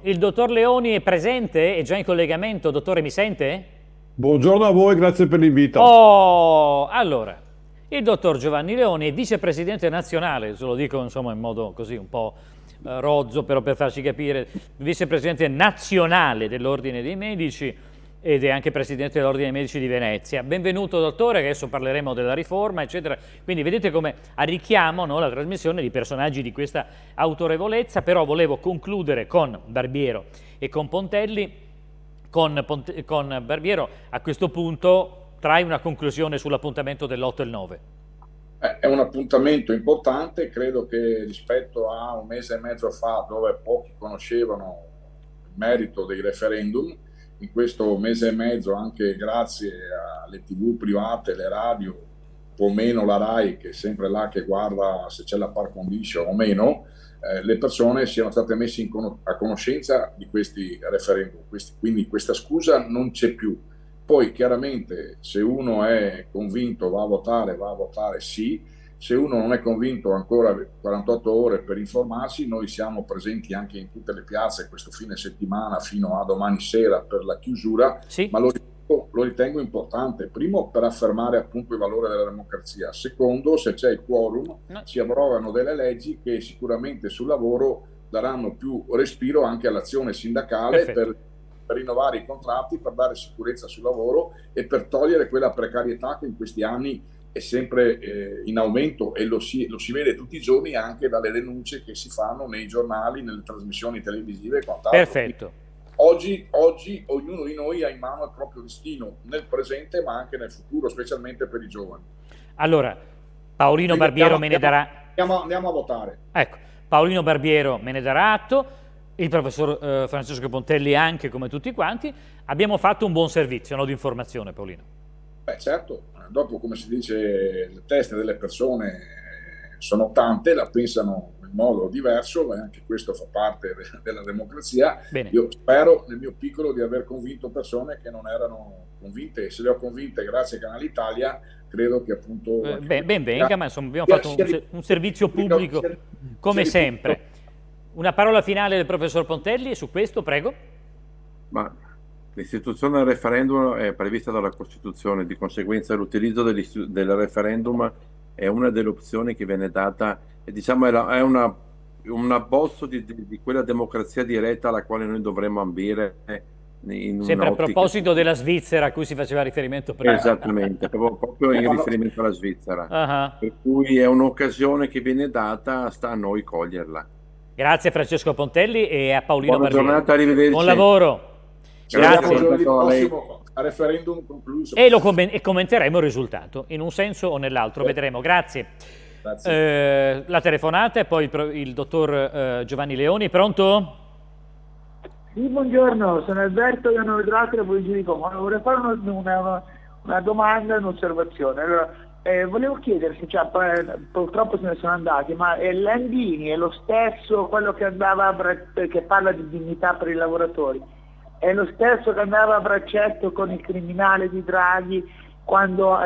il dottor Leoni è presente? È già in collegamento? Dottore, mi sente? Buongiorno a voi, grazie per l'invito. Oh, allora, il dottor Giovanni Leoni è vicepresidente nazionale, se lo dico insomma in modo così un po' rozzo, però per farci capire, vicepresidente nazionale dell'Ordine dei Medici ed è anche presidente dell'Ordine dei Medici di Venezia. Benvenuto dottore, adesso parleremo della riforma, eccetera. Quindi vedete come arricchiamo, no, la trasmissione di personaggi di questa autorevolezza, però volevo concludere con Barbiero e con Pontelli. Con Barbiero a questo punto trai una conclusione sull'appuntamento dell'8 e il 9. È un appuntamento importante, credo che rispetto a un mese e mezzo fa, dove pochi conoscevano il merito dei referendum, in questo mese e mezzo, anche grazie alle TV private, le radio, un po' meno la RAI, che è sempre là che guarda se c'è la par condicio o meno, le persone siano state messe a conoscenza di questi referendum. Quindi questa scusa non c'è più. Poi chiaramente se uno è convinto va a votare sì, se uno non è convinto ancora 48 ore per informarsi, noi siamo presenti anche in tutte le piazze questo fine settimana fino a domani sera per la chiusura, Sì. ma lo ritengo importante, primo per affermare appunto il valore della democrazia, secondo se c'è il quorum si abrogano delle leggi che sicuramente sul lavoro daranno più respiro anche all'azione sindacale per rinnovare i contratti, per dare sicurezza sul lavoro e per togliere quella precarietà che in questi anni è sempre in aumento e lo si vede tutti i giorni anche dalle denunce che si fanno nei giornali, nelle trasmissioni televisive e quant'altro. Perfetto. Oggi ognuno di noi ha in mano il proprio destino, nel presente ma anche nel futuro, specialmente per i giovani. Allora, Paolino Barbiero me ne darà... Andiamo a votare. Ecco, Paolino Barbiero me ne darà atto, il professor Francesco Pontelli anche, come tutti quanti. Abbiamo fatto un buon servizio, no, di informazione, Paolino? Beh, certo, dopo, come si dice, le teste delle persone sono tante, la pensano in modo diverso, e anche questo fa parte della democrazia. Bene. Io spero, nel mio piccolo, di aver convinto persone che non erano convinte, e se le ho convinte grazie a Canale Italia, credo che appunto... ben venga, ma insomma abbiamo fatto un servizio pubblico, come sempre. Una parola finale del professor Pontelli su questo, prego. Ma l'istituzione del referendum è prevista dalla Costituzione, di conseguenza l'utilizzo del referendum è una delle opzioni che viene data, e diciamo è un abbozzo di quella democrazia diretta alla quale noi dovremmo ambire. Sempre a proposito della Svizzera a cui si faceva riferimento prima. Esattamente, proprio in riferimento alla Svizzera. Per cui è un'occasione che viene data, sta a noi coglierla. Grazie a Francesco Pontelli e a Paolino Buona Barbiero. Giornata, arrivederci. Buon lavoro. Grazie. Prossimo a referendum concluso. E commenteremo il risultato, in un senso o nell'altro, vedremo. Grazie. La telefonata e poi il dottor Giovanni Leoni, pronto? Sì, buongiorno, sono Alberto, io non vedrò la provincia di Como. Vorrei fare una domanda e un'osservazione. Allora, volevo chiedersi, cioè, purtroppo se ne sono andati, ma Landini è lo stesso, quello che andava che parla di dignità per i lavoratori, è lo stesso che andava a braccetto con il criminale di Draghi quando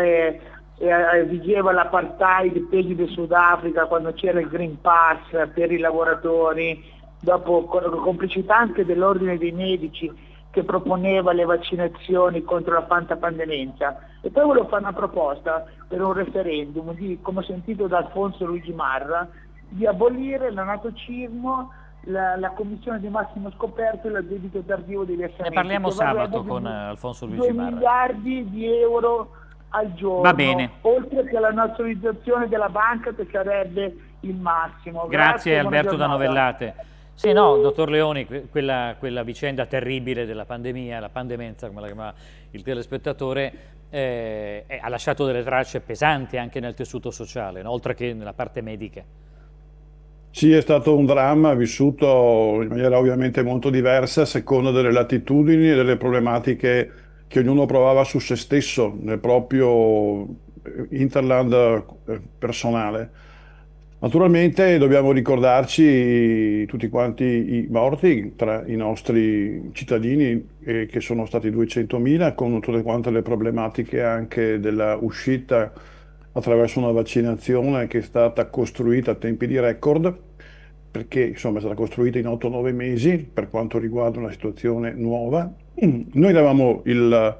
vigeva l'apartheid, peggio del Sudafrica, quando c'era il Green Pass per i lavoratori, dopo con la complicità anche dell'Ordine dei Medici che proponeva le vaccinazioni contro la fantapandemenza. E poi volevo fare una proposta per un referendum, come ho sentito da Alfonso Luigi Marra, di abolire l'anatocismo, la commissione di massimo scoperto e l'addebito tardivo degli versamenti. Ne parliamo sabato con Alfonso Luigi Marra. 2 miliardi di euro al giorno. Va bene. Oltre che la nazionalizzazione della banca, che sarebbe il massimo. Grazie Alberto da Novellate. Sì, no, dottor Leoni, quella vicenda terribile della pandemia, la pandemenza, come la chiamava il telespettatore, ha lasciato delle tracce pesanti anche nel tessuto sociale, no? Oltre che nella parte medica. Sì, è stato un dramma vissuto in maniera ovviamente molto diversa a seconda delle latitudini e delle problematiche che ognuno provava su se stesso, nel proprio hinterland personale. Naturalmente dobbiamo ricordarci tutti quanti i morti tra i nostri cittadini, che sono stati 200.000, con tutte quante le problematiche anche della uscita attraverso una vaccinazione che è stata costruita a tempi di record. perché insomma è stata costruita in 8-9 mesi per quanto riguarda una situazione nuova. Noi eravamo il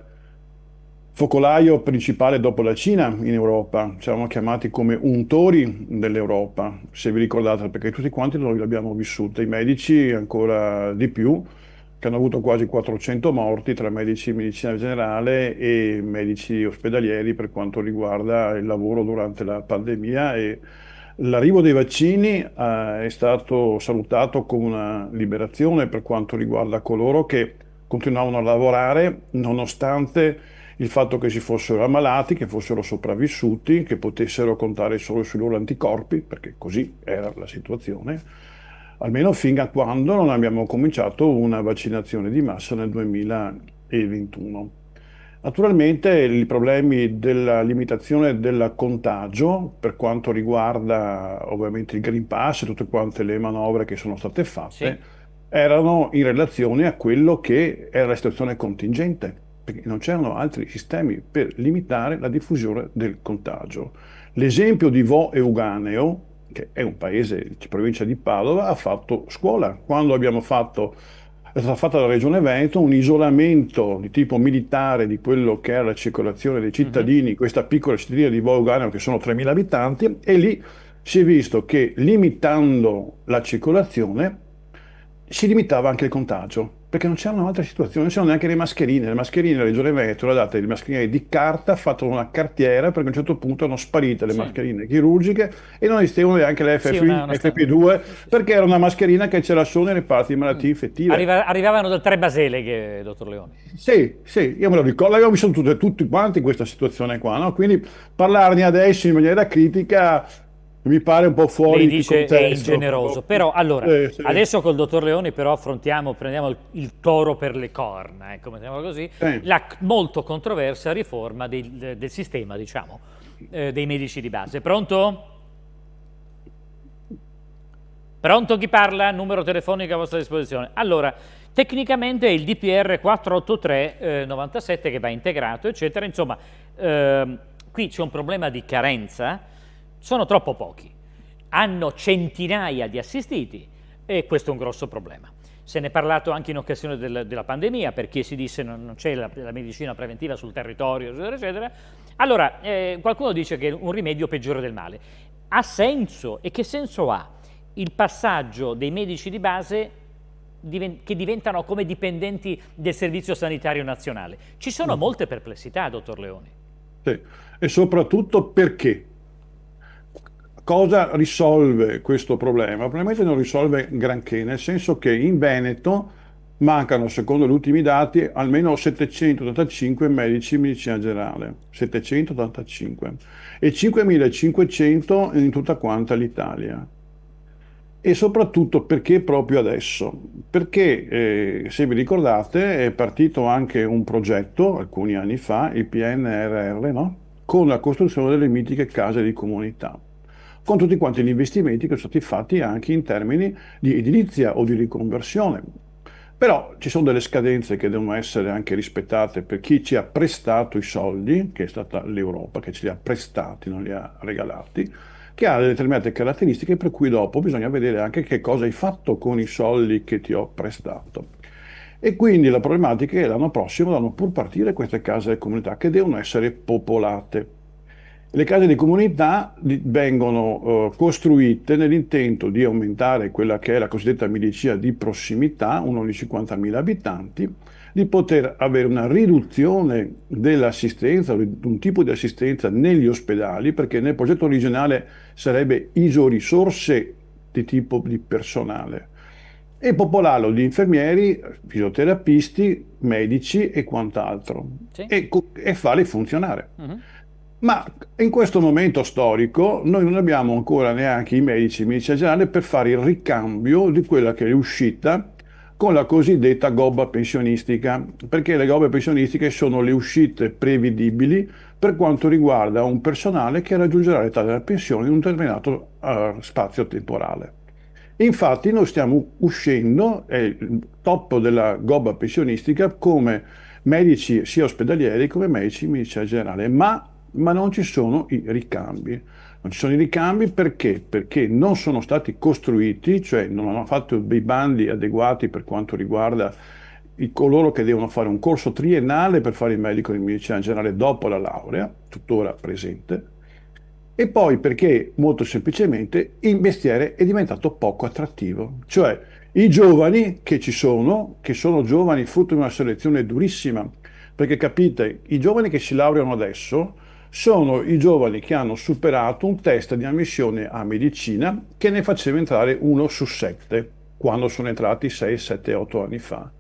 focolaio principale dopo la Cina in Europa, ci eravamo chiamati come untori dell'Europa, se vi ricordate, perché tutti quanti noi l'abbiamo vissuta, i medici ancora di più, che hanno avuto quasi 400 morti tra medici di medicina generale e medici ospedalieri per quanto riguarda il lavoro durante la pandemia, e l'arrivo dei vaccini è stato salutato come una liberazione per quanto riguarda coloro che continuavano a lavorare nonostante il fatto che si fossero ammalati, che fossero sopravvissuti, che potessero contare solo sui loro anticorpi, perché così era la situazione, almeno fino a quando non abbiamo cominciato una vaccinazione di massa nel 2021. Naturalmente i problemi della limitazione del contagio per quanto riguarda ovviamente il Green Pass e tutte quante le manovre che sono state fatte Sì. erano in relazione a quello che era la situazione contingente, perché non c'erano altri sistemi per limitare la diffusione del contagio. L'esempio di Vo Euganeo, che è un paese di provincia di Padova, ha fatto scuola. Quando è stata fatta dalla Regione Veneto un isolamento di tipo militare di quello che era la circolazione dei cittadini, questa piccola cittadina di Vo Euganeo che sono 3.000 abitanti, e lì si è visto che limitando la circolazione si limitava anche il contagio, perché non c'erano altre situazioni, non c'erano neanche le mascherine la Regione Veneto le ha date le mascherine di carta, fatto una cartiera, perché a un certo punto erano sparite le Sì. mascherine chirurgiche e non esistevano neanche le Sì, FFP2, perché era una mascherina che c'era solo nei reparti di malattie infettive. Arrivavano da 3 baseleghe, dottor Leoni. Sì, io me lo ricordo, abbiamo vissuto tutti quanti in questa situazione qua, no? Quindi parlarne adesso in maniera critica mi pare un po' fuori Lei di dice è contesto. ingeneroso, però allora, Sì. adesso col dottor Leoni però prendiamo il toro per le corna, ecco, mettiamolo così, Sì. la molto controversa riforma del sistema, diciamo, dei medici di base. Pronto? Pronto, chi parla? Numero telefonico a vostra disposizione. Allora, tecnicamente è il DPR 483 97 che va integrato, eccetera. Insomma, qui c'è un problema di carenza, sono troppo pochi, hanno centinaia di assistiti e questo è un grosso problema. Se ne è parlato anche in occasione della pandemia, perché si disse non c'è la medicina preventiva sul territorio, eccetera, eccetera. Allora, qualcuno dice che è un rimedio peggiore del male. Ha senso? E che senso ha il passaggio dei medici di base che diventano come dipendenti del Servizio Sanitario Nazionale? Ci sono molte perplessità, dottor Leoni. Sì. E soprattutto perché? Cosa risolve questo problema? Probabilmente non risolve granché, nel senso che in Veneto mancano, secondo gli ultimi dati, almeno 785 medici di medicina generale, 785, e 5.500 in tutta quanta l'Italia. E soprattutto perché proprio adesso? Perché, se vi ricordate, è partito anche un progetto alcuni anni fa, il PNRR, no? Con la costruzione delle mitiche case di comunità, con tutti quanti gli investimenti che sono stati fatti anche in termini di edilizia o di riconversione. Però ci sono delle scadenze che devono essere anche rispettate per chi ci ha prestato i soldi, che è stata l'Europa, che ce li ha prestati, non li ha regalati, che ha delle determinate caratteristiche per cui dopo bisogna vedere anche che cosa hai fatto con i soldi che ti ho prestato. E quindi la problematica è che l'anno prossimo devono pur partire queste case di comunità che devono essere popolate. Le case di comunità vengono costruite nell'intento di aumentare quella che è la cosiddetta medicina di prossimità, uno di 50.000 abitanti, di poter avere una riduzione dell'assistenza, di un tipo di assistenza negli ospedali, perché nel progetto originale sarebbe isorisorse di tipo di personale, e popolarlo di infermieri, fisioterapisti, medici e quant'altro, Sì. e farli funzionare. Ma in questo momento storico noi non abbiamo ancora neanche i medici di medicina generale per fare il ricambio di quella che è uscita con la cosiddetta gobba pensionistica, perché le gobbe pensionistiche sono le uscite prevedibili per quanto riguarda un personale che raggiungerà l'età della pensione in un determinato spazio temporale. Infatti noi stiamo uscendo, è il top della gobba pensionistica, come medici sia ospedalieri come medici di medicina generale, ma non ci sono i ricambi. Non ci sono i ricambi perché? Perché non sono stati costruiti, cioè non hanno fatto dei bandi adeguati per quanto riguarda coloro che devono fare un corso triennale per fare il medico di medicina generale dopo la laurea, tuttora presente, e poi perché molto semplicemente il mestiere è diventato poco attrattivo. Cioè i giovani che sono giovani frutto di una selezione durissima, perché capite, i giovani che si laureano adesso sono i giovani che hanno superato un test di ammissione a medicina che ne faceva entrare 1 su 7 quando sono entrati 6, 7, 8 anni fa.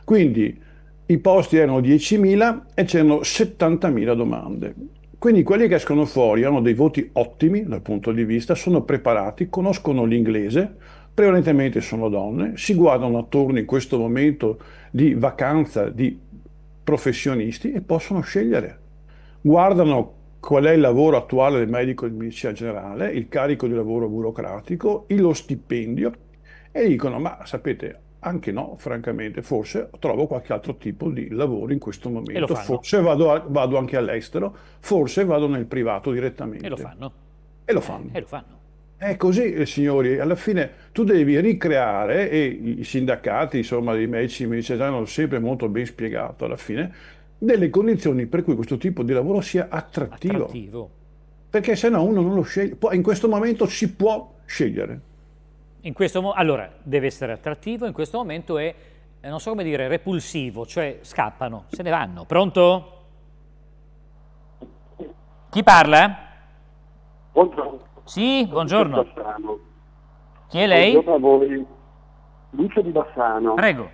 Quindi i posti erano 10.000 e c'erano 70.000 domande. Quindi quelli che escono fuori hanno dei voti ottimi dal punto di vista, sono preparati, conoscono l'inglese, prevalentemente sono donne, si guardano attorno in questo momento di vacanza di professionisti e possono scegliere. Guardano qual è il lavoro attuale del medico di medicina generale, il carico di lavoro burocratico, lo stipendio e dicono, ma sapete, anche no, francamente, forse trovo qualche altro tipo di lavoro in questo E lo momento, fanno. forse vado anche all'estero, forse vado nel privato direttamente. E lo fanno. E lo fanno. E lo fanno. È così, signori, alla fine tu devi ricreare, e i sindacati, insomma, dei medici di medicina generale hanno sempre molto ben spiegato alla fine, delle condizioni per cui questo tipo di lavoro sia attrattivo. Attrattivo. Perché se no uno non lo sceglie. Poi in questo momento si può scegliere. Allora, deve essere attrattivo, in questo momento è, non so come dire, repulsivo, cioè scappano, se ne vanno. Pronto? Chi parla? Buongiorno. Sì, buongiorno. Bassano. Chi è lei? Buongiorno a voi. Lucio di Bassano. Prego.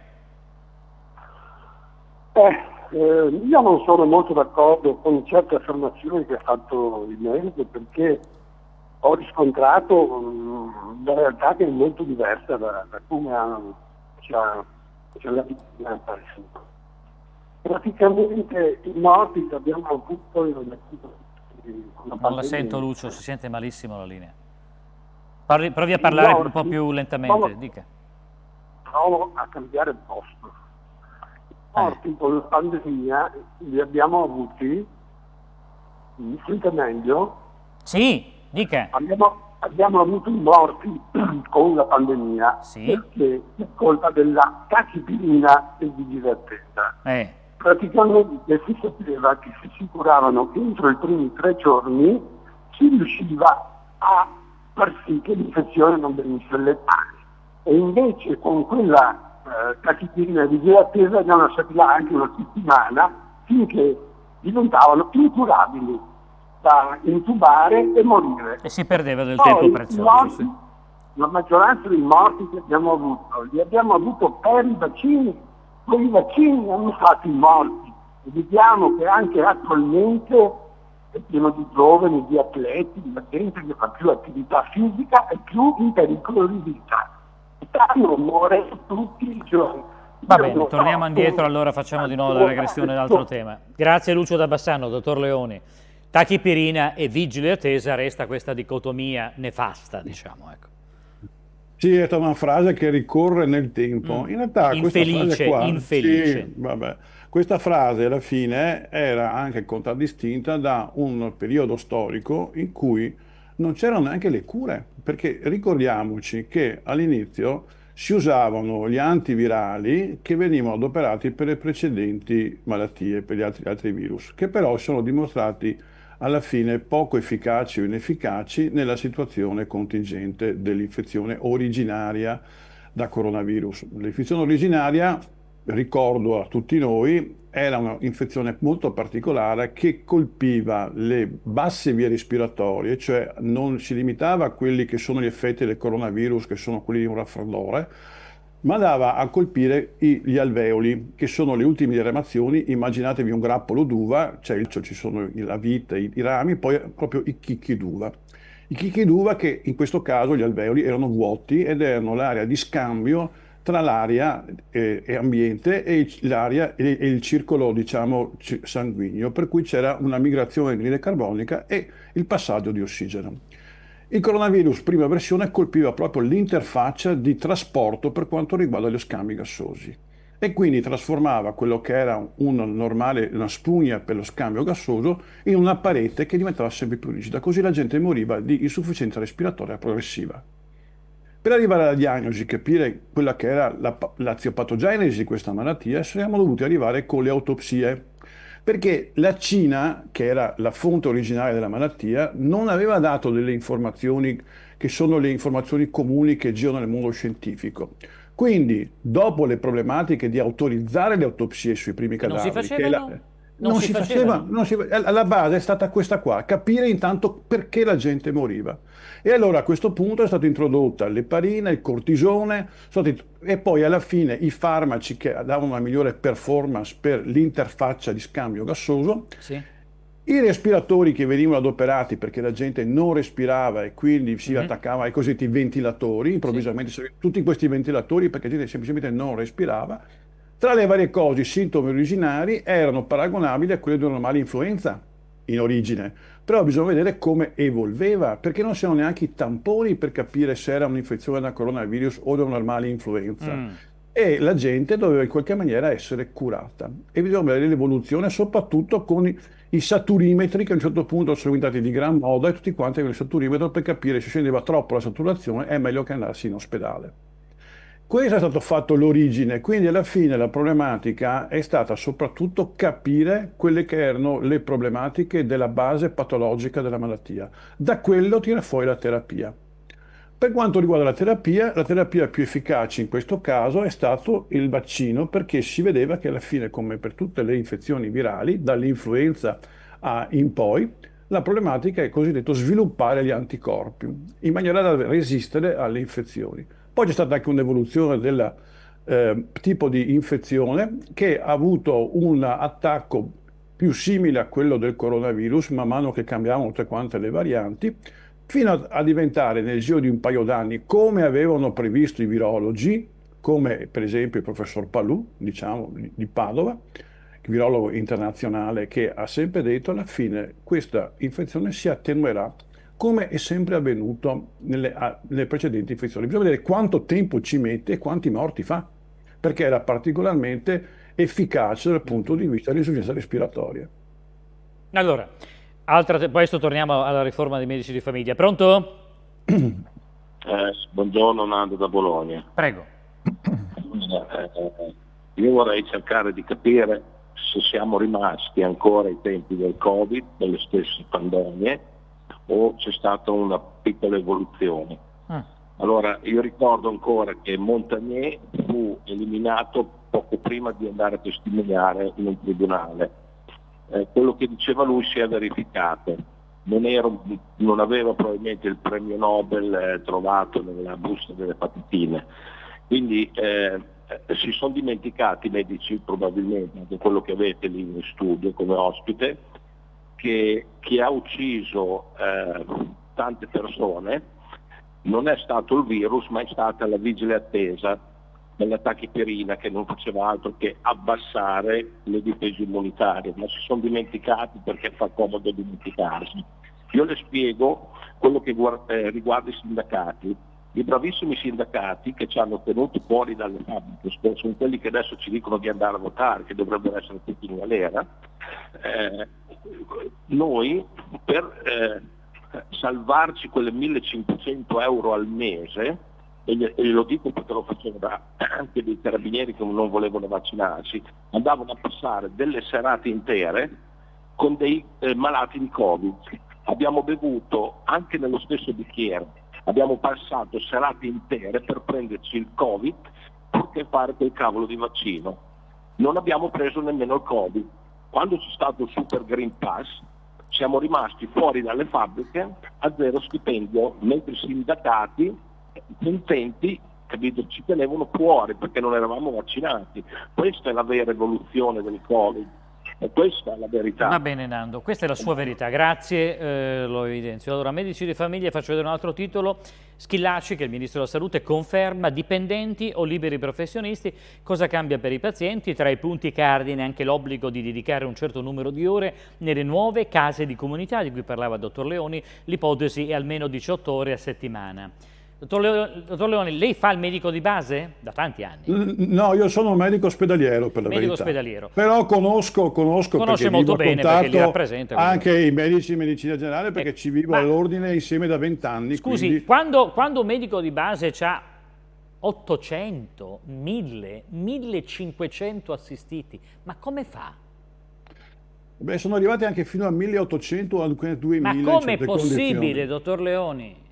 Io non sono molto d'accordo con certe affermazioni che ha fatto il medico perché ho riscontrato la realtà che è molto diversa da come ci ha praticamente i morti che abbiamo avuto Non la sento, Lucio, si sente malissimo la linea. Provi a parlare un po' più lentamente, dica. Provo a cambiare il posto. I morti con la pandemia li abbiamo avuti, mi sente meglio? Sì, dica. Abbiamo avuto i morti con la pandemia perché è colpa della tachipirina e di disattesa. Praticamente si sapeva che se si curavano entro i primi 3 giorni si riusciva a far sì che l'infezione non venisse letale. E invece con quella tachipirina di disattesa abbiamo lasciati là anche una settimana finché diventavano incurabili da intubare e morire. E si perdeva del tempo prezioso. Sì. La maggioranza dei morti che abbiamo avuto li abbiamo avuto per i vaccini. Quei vaccini hanno fatto i morti. E vediamo che anche attualmente è pieno di giovani, di atleti, di gente che fa più attività fisica e più in pericolo di vita. Stanno morendo tutti i giorni. Va bene, torniamo indietro, allora facciamo di nuovo la regressione all'altro tema. Grazie Lucio da Bassano, dottor Leoni. Tachipirina e vigile attesa, resta questa dicotomia nefasta, diciamo, ecco. Sì, è stata una frase che ricorre nel tempo. In realtà infelice. Questa frase alla fine era anche contraddistinta da un periodo storico in cui non c'erano neanche le cure, perché ricordiamoci che all'inizio si usavano gli antivirali che venivano adoperati per le precedenti malattie, per gli altri virus, che però sono dimostrati alla fine poco efficaci o inefficaci nella situazione contingente dell'infezione originaria da coronavirus. L'infezione originaria, ricordo a tutti noi, era un'infezione molto particolare che colpiva le basse vie respiratorie, cioè non si limitava a quelli che sono gli effetti del coronavirus, che sono quelli di un raffreddore, ma andava a colpire gli alveoli, che sono le ultime diramazioni. Immaginatevi un grappolo d'uva, cioè ci sono la vite, i rami, poi proprio i chicchi d'uva. I chicchi d'uva che in questo caso gli alveoli erano vuoti ed erano l'area di scambio tra l'aria e ambiente e l'aria e il circolo, diciamo, sanguigno, per cui c'era una migrazione di anidride carbonica e il passaggio di ossigeno. Il coronavirus, prima versione, colpiva proprio l'interfaccia di trasporto per quanto riguarda gli scambi gassosi. e quindi trasformava quello che era una spugna per lo scambio gassoso in una parete che diventava sempre più rigida, così la gente moriva di insufficienza respiratoria progressiva. Per arrivare alla diagnosi, capire quella che era l'aziopatogenesi di questa malattia, siamo dovuti arrivare con le autopsie, perché la Cina, che era la fonte originale della malattia, non aveva dato delle informazioni che sono le informazioni comuni che girano nel mondo scientifico. Quindi, dopo le problematiche di autorizzare le autopsie sui primi cadaveri, non si faceva, alla base è stata questa qua, capire intanto perché la gente moriva. E allora a questo punto è stata introdotta l'eparina, il cortisone, e poi alla fine i farmaci che davano una migliore performance per l'interfaccia di scambio gassoso, sì. I respiratori che venivano adoperati perché la gente non respirava e quindi si attaccava ai cosiddetti ventilatori, improvvisamente tutti questi ventilatori perché la gente semplicemente non respirava. Tra le varie cose, i sintomi originari erano paragonabili a quelli di una normale influenza in origine, però bisogna vedere come evolveva, perché non c'erano neanche i tamponi per capire se era un'infezione da coronavirus o da una normale influenza. E la gente doveva in qualche maniera essere curata. E bisogna vedere l'evoluzione, soprattutto con i saturimetri, che a un certo punto sono diventati di gran moda, e tutti quanti avevano il saturimetro per capire se scendeva troppo la saturazione, è meglio che andassi in ospedale. Questo è stato fatto l'origine, quindi alla fine la problematica è stata soprattutto capire quelle che erano le problematiche della base patologica della malattia. Da quello tira fuori la terapia. Per quanto riguarda la terapia più efficace in questo caso è stato il vaccino, perché si vedeva che alla fine, come per tutte le infezioni virali, dall'influenza in poi, la problematica è cosiddetto sviluppare gli anticorpi, in maniera da resistere alle infezioni. Poi c'è stata anche un'evoluzione del tipo di infezione che ha avuto un attacco più simile a quello del coronavirus, man mano che cambiavano tutte quante le varianti, fino a diventare nel giro di un paio d'anni, come avevano previsto i virologi, come per esempio il professor Palù, diciamo, di Padova, il virologo internazionale, che ha sempre detto alla fine questa infezione si attenuerà, come è sempre avvenuto nelle precedenti infezioni. Bisogna vedere quanto tempo ci mette e quanti morti fa, perché era particolarmente efficace dal punto di vista dell'insufficienza respiratoria. Allora, poi adesso torniamo alla riforma dei medici di famiglia. Pronto? Buongiorno, Nando da Bologna. Prego. Io vorrei cercare di capire se siamo rimasti ancora ai tempi del Covid, delle stesse pandemie, o c'è stata una piccola evoluzione. Allora, io ricordo ancora che Montagnier fu eliminato poco prima di andare a testimoniare in un tribunale. Quello che diceva lui si è verificato. Non aveva probabilmente il premio Nobel trovato nella busta delle patatine. Quindi si sono dimenticati i medici, probabilmente, anche quello che avete lì in studio come ospite, che chi ha ucciso tante persone non è stato il virus, ma è stata la vigile attesa della tachipirina, che non faceva altro che abbassare le difese immunitarie, ma si sono dimenticati perché fa comodo dimenticarsi. Io le spiego quello che riguarda i sindacati. I bravissimi sindacati che ci hanno tenuti fuori dalle fabbriche, sono quelli che adesso ci dicono di andare a votare, che dovrebbero essere tutti in galera. Noi per salvarci quelle 1.500 euro al mese, e lo dico perché lo facevano anche dei carabinieri che non volevano vaccinarsi, andavano a passare delle serate intere con dei malati di Covid. Abbiamo bevuto anche nello stesso bicchiere, abbiamo passato serate intere per prenderci il Covid purché fare quel cavolo di vaccino. Non abbiamo preso nemmeno il Covid. Quando c'è stato il Super Green Pass siamo rimasti fuori dalle fabbriche a zero stipendio, mentre i sindacati contenti, capito, ci tenevano fuori perché non eravamo vaccinati. Questa è la vera evoluzione del Covid. E questa è la verità. Va bene Nando, questa è la sua verità, grazie, lo evidenzio. Allora, medici di famiglia, faccio vedere un altro titolo. Schillaci, che è il Ministro della Salute, conferma dipendenti o liberi professionisti. Cosa cambia per i pazienti? Tra i punti cardine anche l'obbligo di dedicare un certo numero di ore nelle nuove case di comunità, di cui parlava il dottor Leoni. L'ipotesi è almeno 18 ore a settimana. Dottor Leoni, lei fa il medico di base? Da tanti anni. No, io sono un medico ospedaliero per la Medico verità. ospedaliero. Però conosco Conosce molto bene perché li rappresenta. Anche i medici di medicina generale perché ci vivo all'ordine insieme da 20 anni. Scusi, quindi... quando un medico di base ha 800, 1000, 1500 assistiti, ma come fa? Beh, sono arrivati anche fino a 1800 o alcune 2000. Ma come è possibile, dottor Leoni?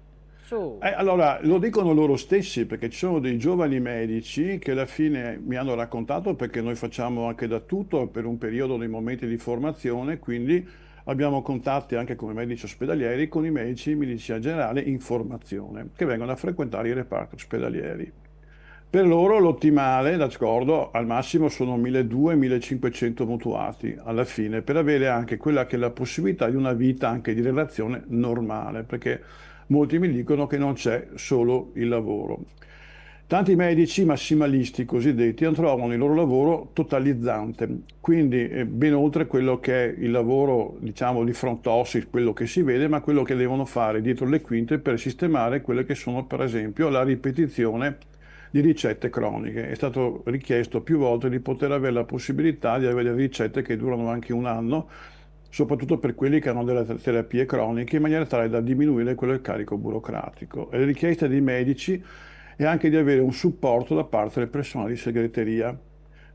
Allora, lo dicono loro stessi, perché ci sono dei giovani medici che alla fine mi hanno raccontato, perché noi facciamo anche da tutto per un periodo nei momenti di formazione, quindi abbiamo contatti anche come medici ospedalieri con i medici di medicina generale in formazione, che vengono a frequentare i reparti ospedalieri. Per loro l'ottimale, d'accordo, al massimo sono 1200-1500 mutuati alla fine, per avere anche quella che è la possibilità di una vita anche di relazione normale, perché molti mi dicono che non c'è solo il lavoro. Tanti medici massimalisti cosiddetti trovano il loro lavoro totalizzante, quindi ben oltre quello che è il lavoro, diciamo, di front office, quello che si vede, ma quello che devono fare dietro le quinte per sistemare quelle che sono, per esempio, la ripetizione di ricette croniche. È stato richiesto più volte di poter avere la possibilità di avere ricette che durano anche un anno, soprattutto per quelli che hanno delle terapie croniche, in maniera tale da diminuire quello del carico burocratico. E la richiesta dei medici è anche di avere un supporto da parte del personale di segreteria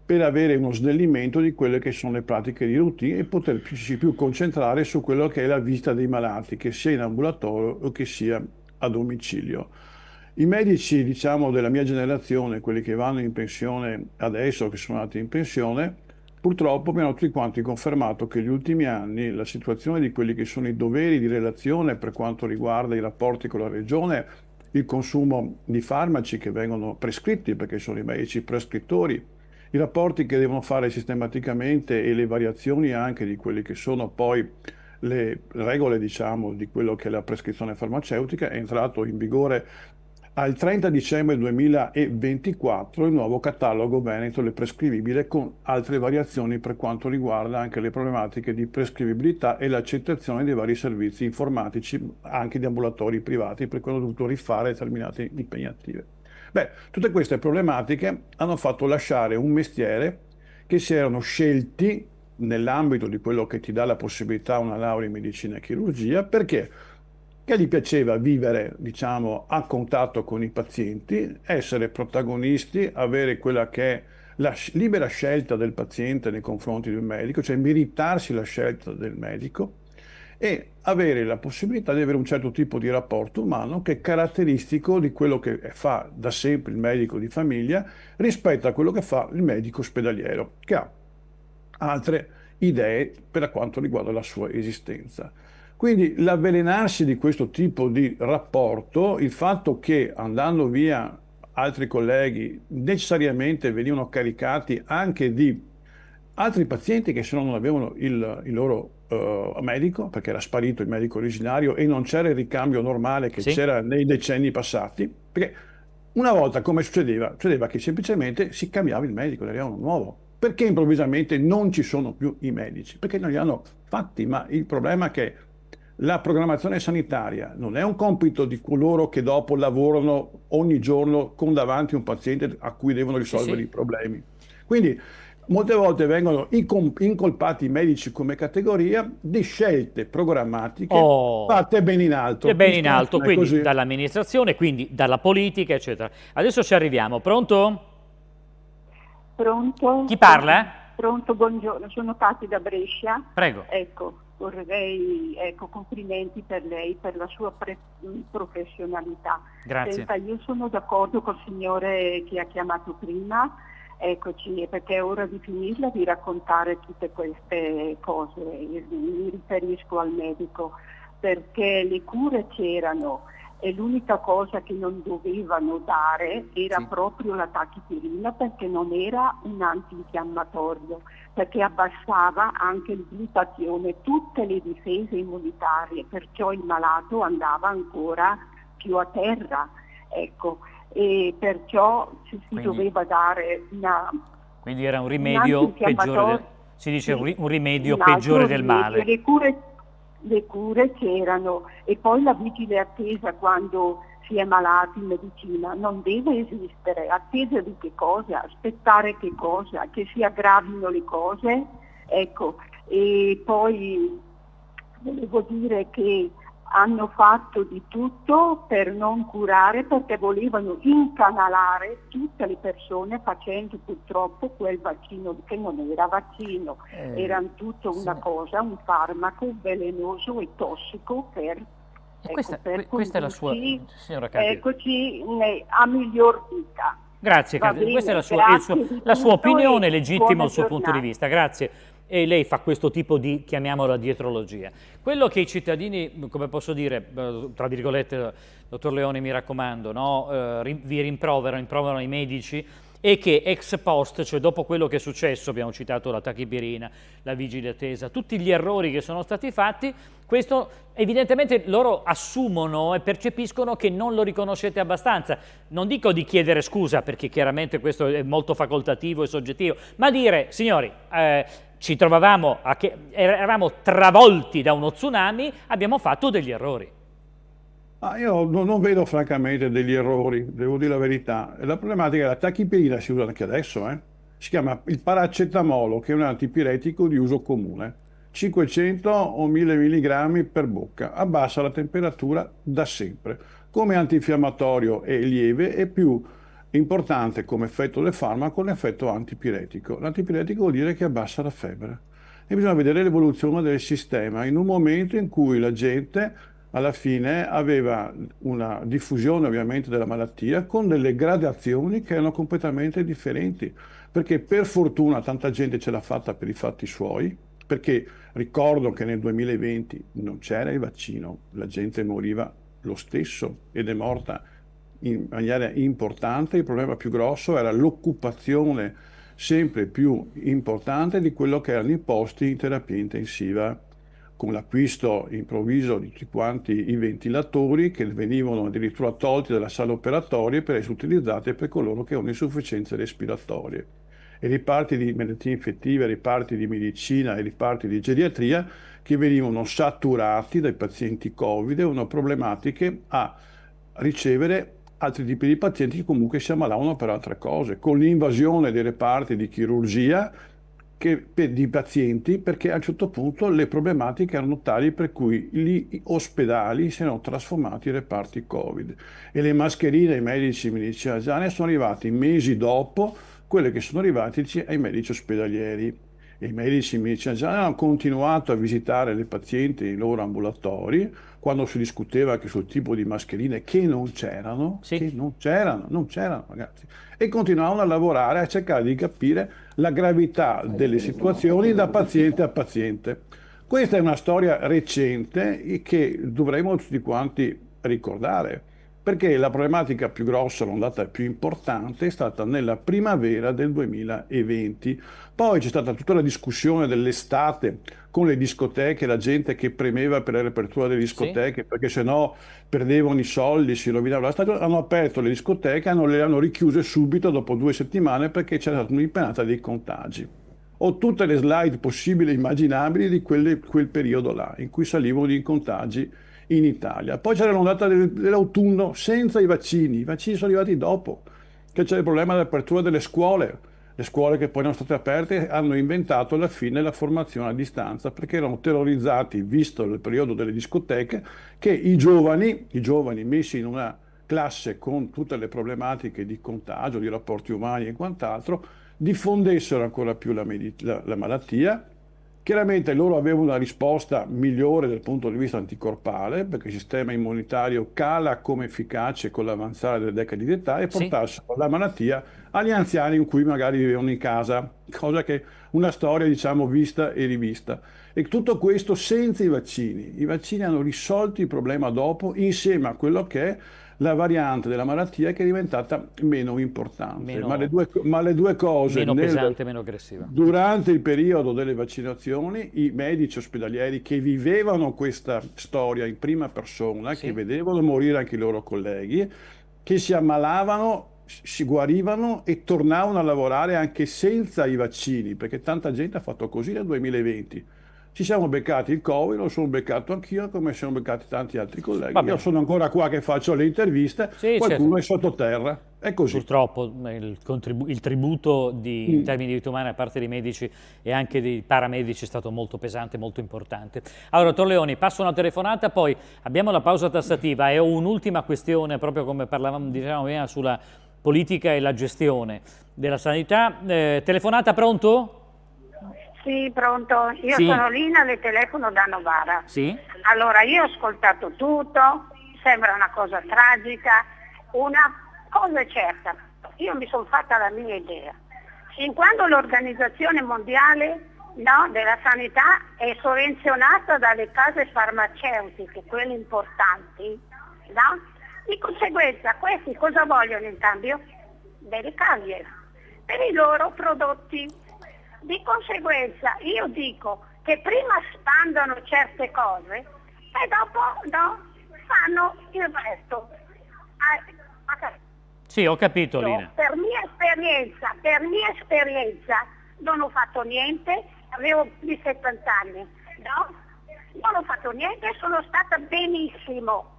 per avere uno snellimento di quelle che sono le pratiche di routine e potersi più concentrare su quello che è la visita dei malati, che sia in ambulatorio o che sia a domicilio. I medici, diciamo, della mia generazione, quelli che vanno in pensione adesso, che sono andati in pensione, purtroppo mi hanno tutti quanti confermato che negli ultimi anni la situazione di quelli che sono i doveri di relazione per quanto riguarda i rapporti con la regione, il consumo di farmaci che vengono prescritti perché sono i medici prescrittori, i rapporti che devono fare sistematicamente e le variazioni anche di quelli che sono poi le regole, diciamo, di quello che è la prescrizione farmaceutica, è entrato in vigore al 30 dicembre 2024 il nuovo catalogo Veneto le prescrivibile con altre variazioni per quanto riguarda anche le problematiche di prescrivibilità e l'accettazione dei vari servizi informatici anche di ambulatori privati perché hanno dovuto rifare determinate impegnative. Beh, tutte queste problematiche hanno fatto lasciare un mestiere che si erano scelti nell'ambito di quello che ti dà la possibilità a una laurea in medicina e chirurgia, perché gli piaceva vivere, diciamo, a contatto con i pazienti, essere protagonisti, avere quella che è la libera scelta del paziente nei confronti di un medico, cioè meritarsi la scelta del medico e avere la possibilità di avere un certo tipo di rapporto umano che è caratteristico di quello che fa da sempre il medico di famiglia rispetto a quello che fa il medico ospedaliero, che ha altre idee per quanto riguarda la sua esistenza. Quindi l'avvelenarsi di questo tipo di rapporto, il fatto che andando via altri colleghi necessariamente venivano caricati anche di altri pazienti che se no non avevano il loro medico, perché era sparito il medico originario e non c'era il ricambio normale che c'era nei decenni passati, perché una volta come succedeva che semplicemente si cambiava il medico, ne arrivava uno nuovo. Perché improvvisamente non ci sono più i medici? Perché non li hanno fatti, ma il problema è che la programmazione sanitaria non è un compito di coloro che dopo lavorano ogni giorno con davanti un paziente a cui devono risolvere i problemi. Quindi molte volte vengono incolpati i medici come categoria di scelte programmatiche fatte ben in alto. E ben in alto, quindi dall'amministrazione, quindi dalla politica, eccetera. Adesso ci arriviamo. Pronto? Pronto? Chi parla? Pronto, buongiorno, sono Tati da Brescia. Prego. Ecco. Vorrei, complimenti per lei, per la sua professionalità. Grazie. Senta, io sono d'accordo col signore che ha chiamato prima, eccoci, perché è ora di finirla di raccontare tutte queste cose. Mi riferisco al medico, perché le cure c'erano e l'unica cosa che non dovevano dare era proprio la tachipirina, perché non era un antinfiammatorio, perché abbassava anche il glutatione, tutte le difese immunitarie, perciò il malato andava ancora più a terra, ecco, e perciò si doveva dare una... Quindi era un rimedio peggiore, si dice un rimedio peggiore del male. Le cure c'erano e poi la vigile attesa quando si è malati in medicina, non deve esistere. Attesa di che cosa? Aspettare che cosa? Che si aggravino le cose? Ecco, e poi volevo dire che hanno fatto di tutto per non curare, perché volevano incanalare tutte le persone facendo purtroppo quel vaccino che non era vaccino, era tutto una cosa, un farmaco velenoso e tossico per questa è la sua, signora Cardia. Eccoci a miglior vita. Grazie Cardia, questa è la sua opinione, legittima il suo punto di vista, grazie. E lei fa questo tipo di, chiamiamola, dietrologia. Quello che i cittadini, come posso dire, tra virgolette, dottor Leoni mi raccomando, no? Vi rimproverano i medici, e che ex post, cioè dopo quello che è successo, abbiamo citato la tachipirina, la vigile attesa, tutti gli errori che sono stati fatti, questo evidentemente loro assumono e percepiscono che non lo riconoscete abbastanza. Non dico di chiedere scusa, perché chiaramente questo è molto facoltativo e soggettivo, ma dire, signori, ci trovavamo, eravamo travolti da uno tsunami, abbiamo fatto degli errori. Io non vedo francamente degli errori, devo dire la verità. La problematica è che la tachipirina si usa anche adesso, si chiama il paracetamolo, che è un antipiretico di uso comune. 500 o 1000 mg per bocca, abbassa la temperatura da sempre. Come antinfiammatorio è lieve e più importante come effetto del farmaco l'effetto antipiretico. L'antipiretico vuol dire che abbassa la febbre. E bisogna vedere l'evoluzione del sistema in un momento in cui la gente alla fine aveva una diffusione ovviamente della malattia con delle gradazioni che erano completamente differenti, perché per fortuna tanta gente ce l'ha fatta per i fatti suoi, perché ricordo che nel 2020 non c'era il vaccino, la gente moriva lo stesso ed è morta in maniera importante. Il problema più grosso era l'occupazione sempre più importante di quello che erano i posti in terapia intensiva, con l'acquisto improvviso di tutti quanti i ventilatori che venivano addirittura tolti dalla sala operatoria per essere utilizzati per coloro che hanno insufficienze respiratorie. E riparti di malattie infettive, riparti di medicina e riparti di geriatria che venivano saturati dai pazienti Covid e avevano problematiche a ricevere altri tipi di pazienti che comunque si ammalavano per altre cose, con l'invasione dei reparti di chirurgia di pazienti, perché a un certo punto le problematiche erano tali per cui gli ospedali si erano trasformati in reparti Covid e le mascherine ai medici di medicina generale sono arrivati mesi dopo quelle che sono arrivati ai medici ospedalieri. E i medici di medicina generale hanno continuato a visitare le pazienti nei loro ambulatori quando si discuteva anche sul tipo di mascherine che non c'erano, ragazzi, e continuavano a lavorare a cercare di capire la gravità delle situazioni da paziente a paziente. Questa è una storia recente che dovremmo tutti quanti ricordare, perché la problematica più grossa, l'ondata più importante, è stata nella primavera del 2020. Poi c'è stata tutta la discussione dell'estate con le discoteche, la gente che premeva per la riapertura delle discoteche, perché sennò perdevano i soldi, si rovinava la stagione. Hanno aperto le discoteche, le hanno richiuse subito dopo 2 settimane perché c'era stata un'impennata dei contagi. Ho tutte le slide possibili e immaginabili di quel periodo là, in cui salivano i contagi in Italia. Poi c'era l'ondata dell'autunno senza i vaccini sono arrivati dopo, che c'è il problema dell'apertura delle scuole. Le scuole che poi erano state aperte hanno inventato alla fine la formazione a distanza perché erano terrorizzati, visto il periodo delle discoteche, che i giovani messi in una classe con tutte le problematiche di contagio, di rapporti umani e quant'altro, diffondessero ancora più la malattia. Chiaramente loro avevano una risposta migliore dal punto di vista anticorpale, perché il sistema immunitario cala come efficace con l'avanzare delle decadi di età e portassero la malattia agli anziani in cui magari vivevano in casa, cosa che è una storia diciamo vista e rivista. E tutto questo senza i vaccini. I vaccini hanno risolto il problema dopo, insieme a quello che è la variante della malattia che è diventata meno importante, ma le due cose meno pesante, meno aggressiva. Durante il periodo delle vaccinazioni i medici ospedalieri che vivevano questa storia in prima persona, che vedevano morire anche i loro colleghi, che si ammalavano, si guarivano e tornavano a lavorare anche senza i vaccini, perché tanta gente ha fatto così nel 2020. Ci siamo beccati il Covid, lo sono beccato anch'io, come siamo beccati tanti altri colleghi. Va bene. Io sono ancora qua che faccio le interviste, Sì, qualcuno certo. è sottoterra. È così. Purtroppo il tributo in termini di vita umana da parte dei medici e anche dei paramedici è stato molto pesante, molto importante. Allora, dottor Leoni, passo una telefonata, poi abbiamo la pausa tassativa e ho un'ultima questione, proprio come parlavamo, diciamo prima, sulla politica e la gestione della sanità. Telefonata, pronto? Sì, pronto. Io Sì. sono Lina, le telefono da Novara. Sì. Allora, io ho ascoltato tutto, sembra una cosa tragica, una cosa è certa, io mi sono fatta la mia idea. Fin quando l'Organizzazione Mondiale della Sanità è sovvenzionata dalle case farmaceutiche, quelle importanti, di conseguenza questi cosa vogliono in cambio? Delle cavie per i loro prodotti. Di conseguenza io dico che prima spandono certe cose e dopo fanno il resto. Sì, ho capito, Lina. Per mia esperienza non ho fatto niente, avevo più di 70 anni, non ho fatto niente, sono stata benissimo.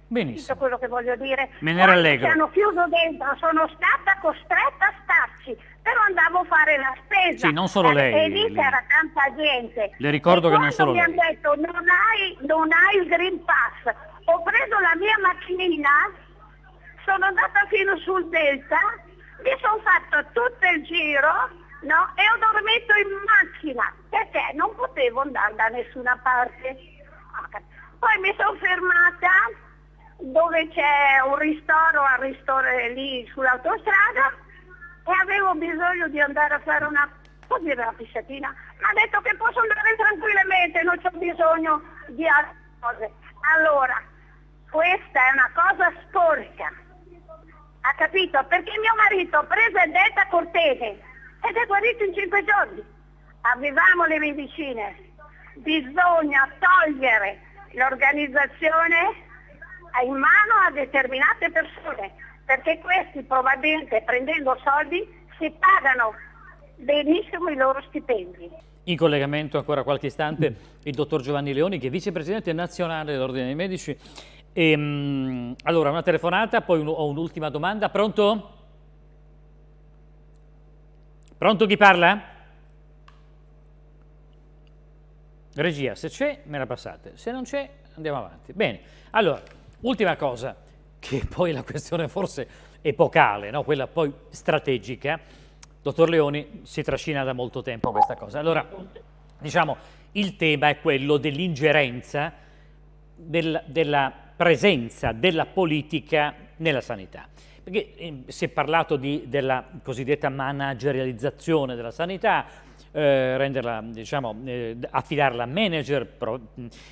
Benissimo. Tutto quello che voglio dire. Me ne rallegro. Mi hanno chiuso dentro, sono stata costretta a starci, però andavo a fare la spesa. Sì, non solo lei, E lì Lina. c'era tanta gente. Le ricordo E che non solo quando lei. mi hanno detto non hai il Green Pass, ho preso la mia macchinina, sono andata fino sul Delta, mi sono fatto tutto il giro, e ho dormito in macchina, perché non potevo andare da nessuna parte. Poi mi sono fermata dove c'è un ristoro, al ristoro lì sull'autostrada, e avevo bisogno di andare a fare una pisciatina. Mi ha detto che posso andare tranquillamente, non c'ho bisogno di altre cose. Allora, questa è una cosa sporca, ha capito? Perché mio marito ha preso il Delta Cortese ed è guarito in 5 giorni. Avevamo le medicine, bisogna togliere l'organizzazione in mano a determinate persone, perché questi probabilmente prendendo soldi si pagano benissimo i loro stipendi. In collegamento ancora qualche istante il dottor Giovanni Leoni, che è vicepresidente nazionale dell'Ordine dei Medici. Allora, una telefonata, poi ho un'ultima domanda. Pronto? Pronto, chi parla? Regia, se c'è me la passate, se non c'è andiamo avanti. Bene, allora, ultima cosa, che poi è la questione forse epocale, quella poi strategica. Dottor Leoni, si trascina da molto tempo questa cosa. Allora, diciamo, il tema è quello dell'ingerenza, della presenza della politica nella sanità. Perché si è parlato della cosiddetta managerializzazione della sanità, renderla, affidarla a manager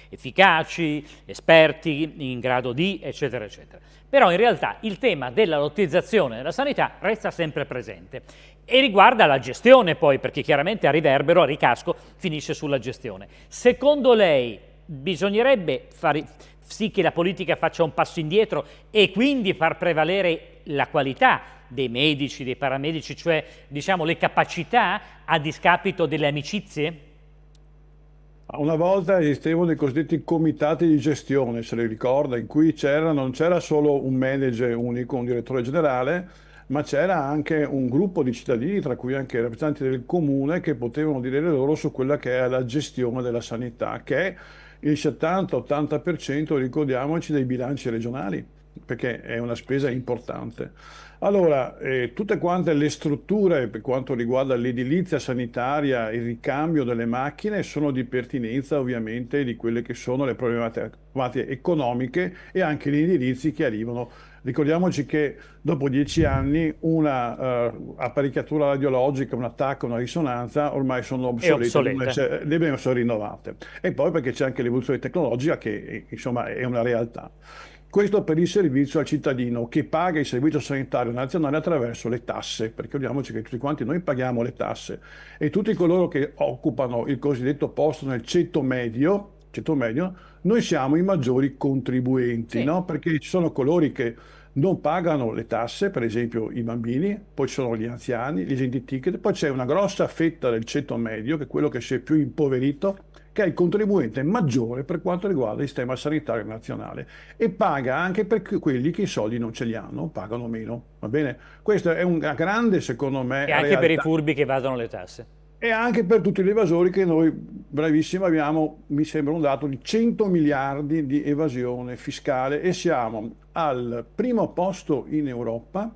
efficaci, esperti, in grado di, eccetera, eccetera. Però in realtà il tema della lottizzazione della sanità resta sempre presente e riguarda la gestione poi, perché chiaramente a riverbero, a ricasco, finisce sulla gestione. Secondo lei bisognerebbe fare sì che la politica faccia un passo indietro e quindi far prevalere la qualità dei medici, dei paramedici, cioè le capacità a discapito delle amicizie? Una volta esistevano i cosiddetti comitati di gestione, se li ricorda, in cui non c'era solo un manager unico, un direttore generale, ma c'era anche un gruppo di cittadini, tra cui anche i rappresentanti del comune, che potevano dire loro su quella che è la gestione della sanità, che è il 70-80%, ricordiamoci, dei bilanci regionali, perché è una spesa importante. Allora, tutte quante le strutture per quanto riguarda l'edilizia sanitaria, il ricambio delle macchine sono di pertinenza ovviamente di quelle che sono le problematiche economiche e anche gli indirizzi che arrivano. Ricordiamoci che dopo 10 anni una apparecchiatura radiologica, un attacco, una risonanza ormai sono obsolete, devono essere rinnovate. E poi perché c'è anche l'evoluzione tecnologica che insomma è una realtà. Questo per il servizio al cittadino che paga il servizio sanitario nazionale attraverso le tasse, perché ricordiamoci che tutti quanti noi paghiamo le tasse e tutti coloro che occupano il cosiddetto posto nel ceto medio, noi siamo i maggiori contribuenti, sì. Perché ci sono coloro che non pagano le tasse, per esempio i bambini, poi ci sono gli anziani, gli agenti ticket, poi c'è una grossa fetta del ceto medio, che è quello che si è più impoverito, che è il contribuente maggiore per quanto riguarda il sistema sanitario nazionale e paga anche per quelli che i soldi non ce li hanno, pagano meno, va bene? Questa è una grande, secondo me, e anche realtà. Per i furbi che evadono le tasse. E anche per tutti gli evasori che noi, bravissimi, abbiamo, mi sembra un dato di 100 miliardi di evasione fiscale e siamo al primo posto in Europa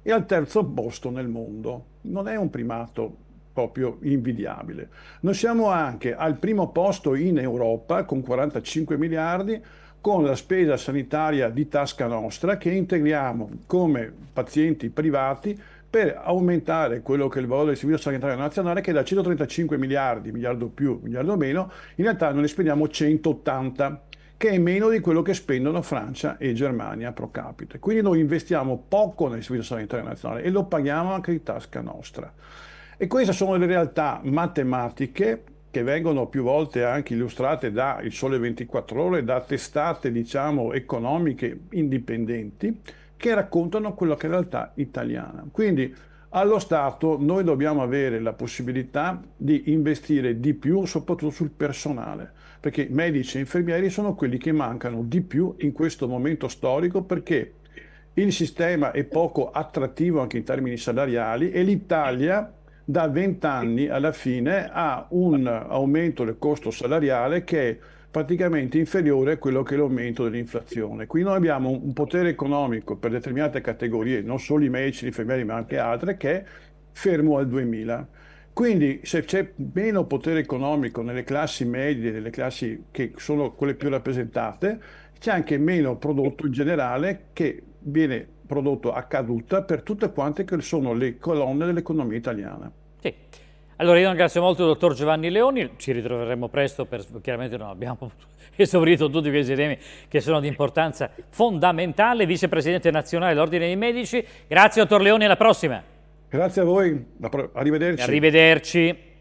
e al terzo posto nel mondo. Non è un primato proprio invidiabile. Noi siamo anche al primo posto in Europa con 45 miliardi con la spesa sanitaria di tasca nostra che integriamo come pazienti privati per aumentare quello che è il valore del servizio sanitario nazionale, che da 135 miliardi, miliardo più, miliardo meno, in realtà noi ne spendiamo 180, che è meno di quello che spendono Francia e Germania pro capite. Quindi noi investiamo poco nel servizio sanitario nazionale e lo paghiamo anche di tasca nostra. E queste sono le realtà matematiche che vengono più volte anche illustrate da Il Sole 24 Ore, da testate, diciamo, economiche indipendenti, che raccontano quello che è la realtà italiana. Quindi allo Stato noi dobbiamo avere la possibilità di investire di più, soprattutto sul personale, perché medici e infermieri sono quelli che mancano di più in questo momento storico, perché il sistema è poco attrattivo anche in termini salariali e l'Italia da 20 anni alla fine ha un aumento del costo salariale che è praticamente inferiore a quello che è l'aumento dell'inflazione. Quindi noi abbiamo un potere economico per determinate categorie, non solo i medici, gli infermieri, ma anche altre, che è fermo al 2000. Quindi se c'è meno potere economico nelle classi medie, nelle classi che sono quelle più rappresentate, c'è anche meno prodotto in generale che viene prodotto a caduta per tutte quante che sono le colonne dell'economia italiana. Sì. Allora io ringrazio molto il dottor Giovanni Leoni, ci ritroveremo presto, chiaramente non abbiamo esaurito tutti questi temi che sono di importanza fondamentale, vicepresidente nazionale dell'Ordine dei Medici. Grazie dottor Leoni, alla prossima. Grazie a voi, arrivederci. Arrivederci.